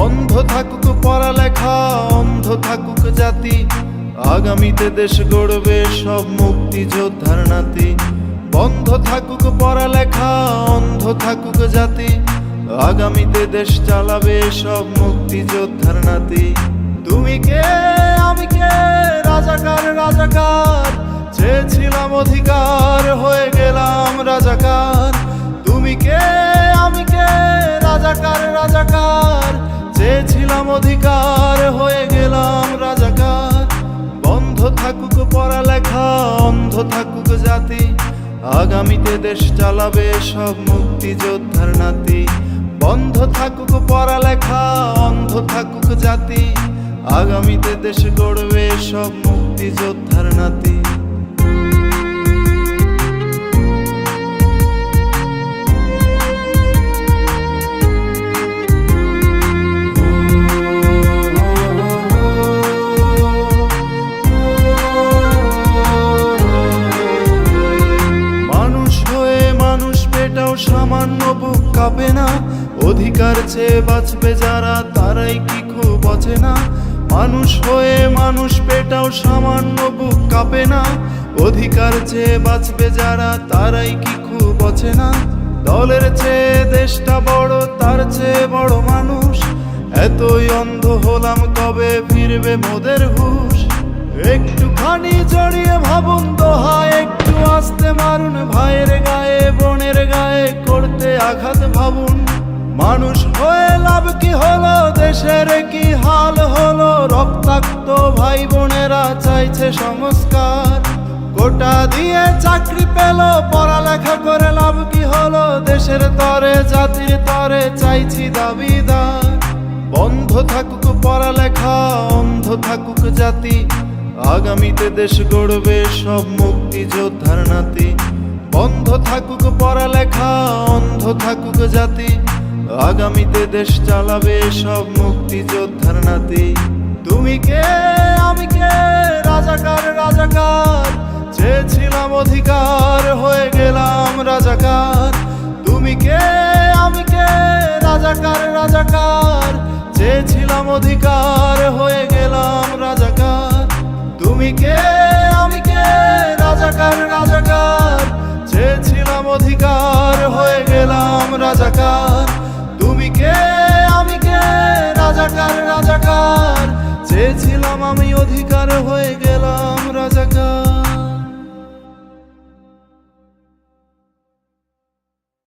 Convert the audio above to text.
বন্ধ থাকুক পড়ালেখা, অন্ধ থাকুক জাতি, আগামীতে দেশ গড়বে সব মুক্তিযোদ্ধার নাতি। বন্ধ থাকুক পড়ালেখা, অন্ধ থাকুক জাতি, আগামীতে দেশ চালাবে সব মুক্তিযোদ্ধার নাতি। তুমি কে আমি কে, রাজাকার রাজাকার, চেয়েছিলাম অধিকার হয়ে গেলাম রাজাকার। তুমি কে আমি কে, রাজাকার রাজাকার, চেয়েছিলাম অধিকার হয়ে গেলাম রাজাকার। বন্ধ থাকুক পড়ালেখা, অন্ধ থাকুক জাতি, আগামীতে দেশ চালাবে সব মুক্তিযোদ্ধার নাতি। বন্ধ থাকুক পড়ালেখা, অন্ধ থাকুক জাতি, আগামীতে দেশ গড়বে সব মুক্তিযোদ্ধার নাতি। সামান্য বুক কাঁপে না, অধিকার চেয়ে বাঁচবে যারা তারাই কি খুব অচেনা। মানুষ হয়ে মানুষ পেটাও সামান্য বুক কাঁপে না, অধিকার চেয়ে বাঁচবে যারা তারাই কি খুব অচেনা। দলের চেয়ে দেশটা বড়, তার চেয়ে বড় মানুষ, এতই অন্ধ হলাম কবে ফিরবে মোদের হুঁশ। একটুখানি জড়িয়ে ভাবুন দোহা, একটু আস্তে মারুন ভাইয়ের গায়ে বোনের গায়ে করতে আঘাত ভাবুন। মানুষ হয়ে লাভ কি হলো, দেশের কি হাল হলো, রক্তাক্ত ভাই বোনেরা চাইছে সংস্কার। কোটা দিয়ে চাকরি পেল, পড়ালেখা করে লাভ কি হলো, দেশের তরে জাতির তরে চাইছি দাবিদার। বন্ধ থাকুক পড়ালেখা, অন্ধ থাকুক জাতি, আগামীতে দেশ গড়বে সব মুক্তিযোদ্ধার নাতি। বন্ধ থাকুক পড়ালেখা, অন্ধ থাকুক জাতি, আগামীতে দেশ চালাবে সব মুক্তিযোদ্ধার নাতি। তুমি কে আমি কে, রাজাকার রাজাকার, চেয়েছিলাম অধিকার হয়ে গেলাম রাজাকার। তুমি কে আমি কে, রাজাকার রাজাকার, চেয়েছিলাম অধিকার হয়ে গেলাম রাজাকার। তুমি কে আমি কে, রাজাকার রাজাকার, চেয়েছিলাম অধিকার হয়ে গেলাম রাজাকার। তুমি কে আমি কে, রাজাকার রাজাকার, চেয়েছিলাম আমি অধিকার হয়ে গেলাম রাজাকার।